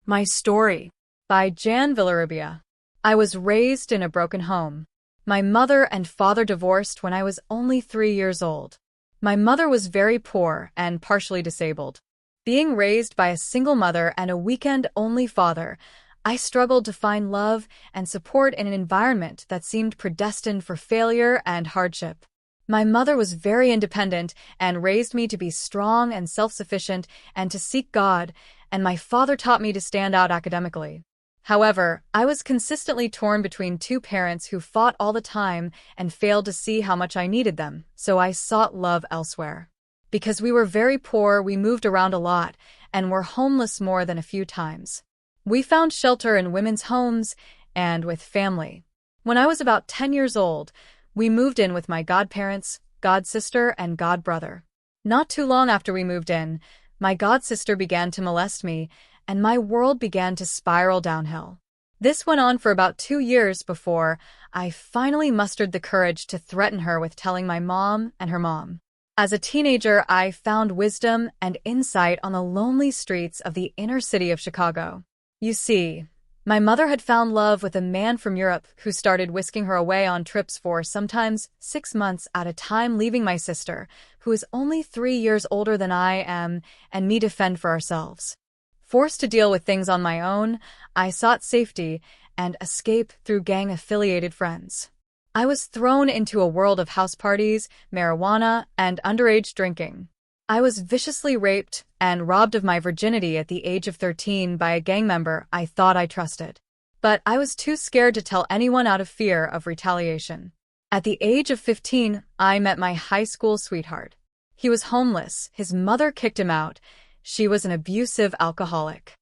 My Story by Jan Villarubia. I was raised in a broken home. My mother and father divorced when I was only 3 years old. My mother was very poor and partially disabled. Being raised by a single mother and a weekend-only father, I struggled to find love and support in an environment that seemed predestined for failure and hardship. My mother was very independent and raised me to be strong and self-sufficient and to seek God, and my father taught me to stand out academically. However, I was consistently torn between two parents who fought all the time and failed to see how much I needed them, so I sought love elsewhere. Because we were very poor, we moved around a lot and were homeless more than a few times. We found shelter in women's homes and with family. When I was about 10 years old, we moved in with my godparents, godsister, and godbrother. Not too long after we moved in, my godsister began to molest me, and my world began to spiral downhill. This went on for about 2 years before I finally mustered the courage to threaten her with telling my mom and her mom. As a teenager, I found wisdom and insight on the lonely streets of the inner city of Chicago. You see, my mother had found love with a man from Europe who started whisking her away on trips for sometimes 6 months at a time, leaving my sister, who is only 3 years older than I am, and me to fend for ourselves. Forced to deal with things on my own, I sought safety and escape through gang-affiliated friends. I was thrown into a world of house parties, marijuana, and underage drinking. I was viciously raped and robbed of my virginity at the age of 13 by a gang member I thought I trusted. But I was too scared to tell anyone out of fear of retaliation. At the age of 15, I met my high school sweetheart. He was homeless, his mother kicked him out. She was an abusive alcoholic.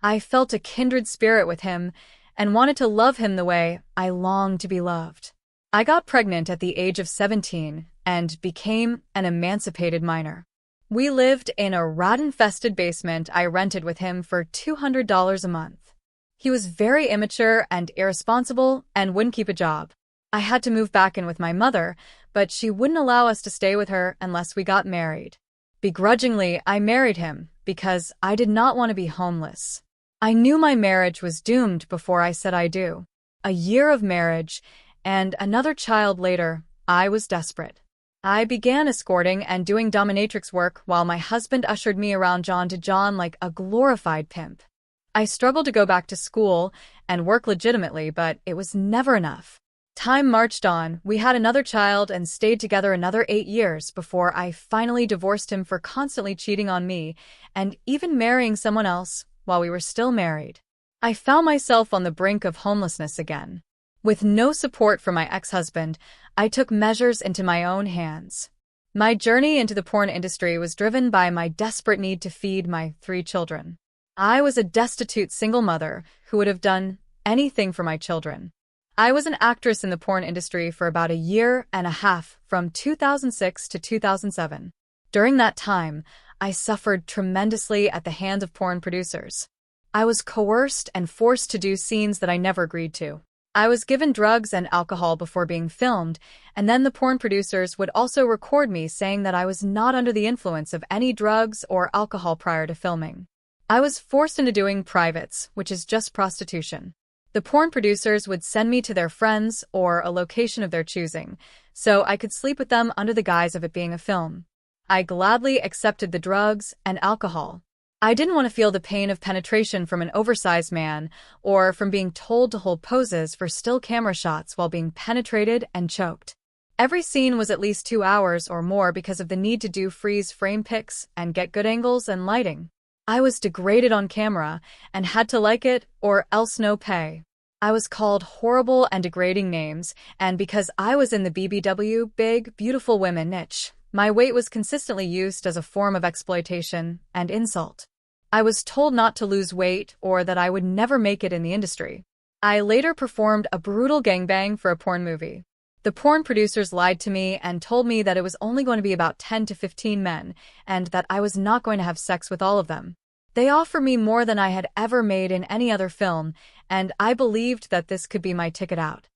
I felt a kindred spirit with him and wanted to love him the way I longed to be loved. I got pregnant at the age of 17 and became an emancipated minor. We lived in a rat-infested basement I rented with him for $200 a month. He was very immature and irresponsible and wouldn't keep a job. I had to move back in with my mother, but she wouldn't allow us to stay with her unless we got married. Begrudgingly, I married him because I did not want to be homeless. I knew my marriage was doomed before I said I do. A year of marriage and another child later, I was desperate. I began escorting and doing dominatrix work while my husband ushered me around John to John like a glorified pimp. I struggled to go back to school and work legitimately, but it was never enough. Time marched on, we had another child and stayed together another 8 years before I finally divorced him for constantly cheating on me and even marrying someone else while we were still married. I found myself on the brink of homelessness again. With no support from my ex-husband, I took measures into my own hands. My journey into the porn industry was driven by my desperate need to feed my 3 children. I was a destitute single mother who would have done anything for my children. I was an actress in the porn industry for about a year and a half, from 2006 to 2007. During that time, I suffered tremendously at the hands of porn producers. I was coerced and forced to do scenes that I never agreed to. I was given drugs and alcohol before being filmed, and then the porn producers would also record me saying that I was not under the influence of any drugs or alcohol prior to filming. I was forced into doing privates, which is just prostitution. The porn producers would send me to their friends or a location of their choosing, so I could sleep with them under the guise of it being a film. I gladly accepted the drugs and alcohol. I didn't want to feel the pain of penetration from an oversized man or from being told to hold poses for still camera shots while being penetrated and choked. Every scene was at least 2 hours or more because of the need to do freeze frame pics and get good angles and lighting. I was degraded on camera and had to like it or else no pay. I was called horrible and degrading names, and because I was in the BBW, big, beautiful women niche, my weight was consistently used as a form of exploitation and insult. I was told not to lose weight or that I would never make it in the industry. I later performed a brutal gangbang for a porn movie. The porn producers lied to me and told me that it was only going to be about 10 to 15 men and that I was not going to have sex with all of them. They offered me more than I had ever made in any other film, and I believed that this could be my ticket out.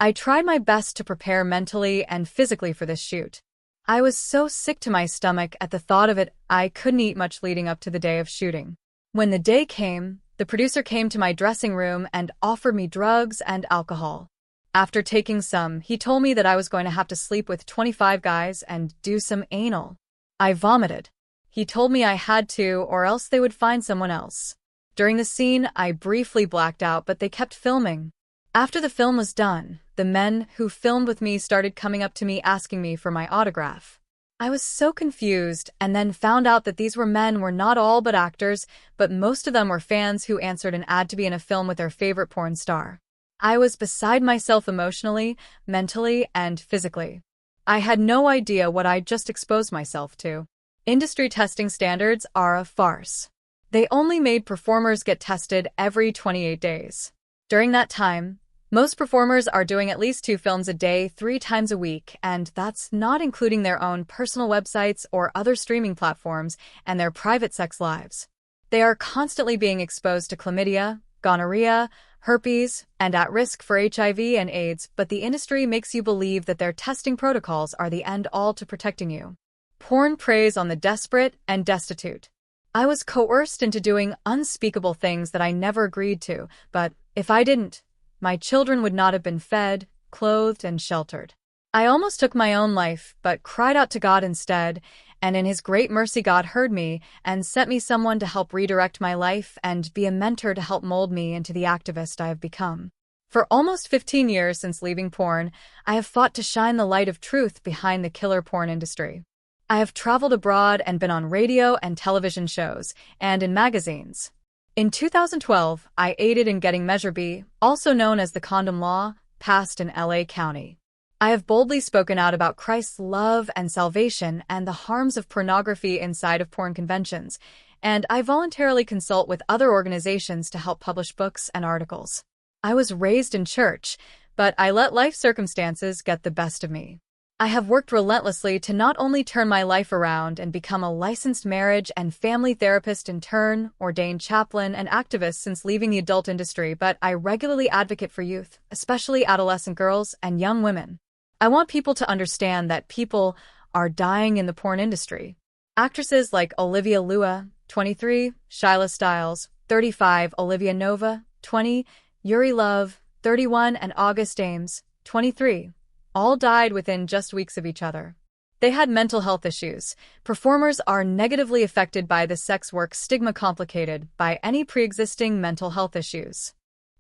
I tried my best to prepare mentally and physically for this shoot. I was so sick to my stomach at the thought of it, I couldn't eat much leading up to the day of shooting. When the day came, The producer came to my dressing room and offered me drugs and alcohol. After taking some, he told me that I was going to have to sleep with 25 guys and do some anal. I vomited. He told me I had to, or else they would find someone else. During the scene, I briefly blacked out, but they kept filming. After the film was done, the men who filmed with me started coming up to me asking me for my autograph. I was so confused, and then found out that these men were not all but actors, but most of them were fans who answered an ad to be in a film with their favorite porn star. I was beside myself emotionally, mentally, and physically. I had no idea what I'd just exposed myself to. Industry testing standards are a farce. They only made performers get tested every 28 days. During that time, most performers are doing at least 2 films a day, 3 times a week, and that's not including their own personal websites or other streaming platforms and their private sex lives. They are constantly being exposed to chlamydia, gonorrhea, herpes, and at risk for HIV and AIDS, but the industry makes you believe that their testing protocols are the end-all to protecting you. Porn preys on the desperate and destitute. I was coerced into doing unspeakable things that I never agreed to, but if I didn't, my children would not have been fed, clothed, and sheltered. I almost took my own life, but cried out to God instead, and in His great mercy God heard me and sent me someone to help redirect my life and be a mentor to help mold me into the activist I have become. For almost 15 years since leaving porn, I have fought to shine the light of truth behind the killer porn industry. I have traveled abroad and been on radio and television shows, and in magazines. In 2012, I aided in getting Measure B, also known as the condom law, passed in LA County. I have boldly spoken out about Christ's love and salvation and the harms of pornography inside of porn conventions, and I voluntarily consult with other organizations to help publish books and articles. I was raised in church, but I let life circumstances get the best of me. I have worked relentlessly to not only turn my life around and become a licensed marriage and family therapist in turn, ordained chaplain, and activist since leaving the adult industry, but I regularly advocate for youth, especially adolescent girls and young women. I want people to understand that people are dying in the porn industry. Actresses like Olivia Lua, 23, Shyla Stiles, 35, Olivia Nova, 20, Yuri Love, 31, and August Ames, 23. All died within just weeks of each other. They had mental health issues. Performers are negatively affected by the sex work stigma complicated by any pre-existing mental health issues.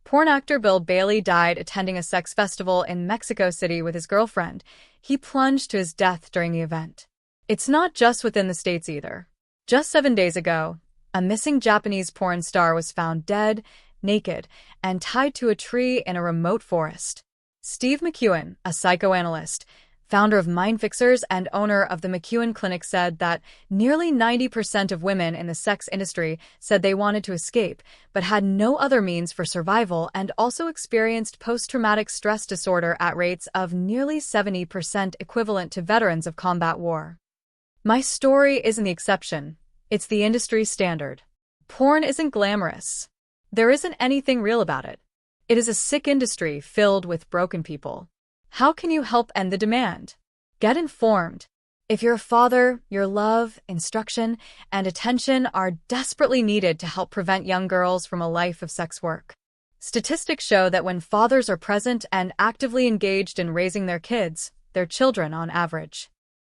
Porn actor Bill Bailey died attending a sex festival in Mexico City with his girlfriend. He plunged to his death during the event. It's not just within the States either. Just 7 days ago, a missing Japanese porn star was found dead, naked, and tied to a tree in a remote forest. Steve McEwen, a psychoanalyst, founder of Mind Fixers and owner of the McEwen Clinic, said that nearly 90% of women in the sex industry said they wanted to escape, but had no other means for survival, and also experienced post-traumatic stress disorder at rates of nearly 70%, equivalent to veterans of combat war. My story isn't the exception. It's the industry standard. Porn isn't glamorous. There isn't anything real about it. It is a sick industry filled with broken people. How can you help end the demand? Get informed. If you're a father, your love, instruction, and attention are desperately needed to help prevent young girls from a life of sex work. Statistics show that when fathers are present and actively engaged in raising their kids, their children on average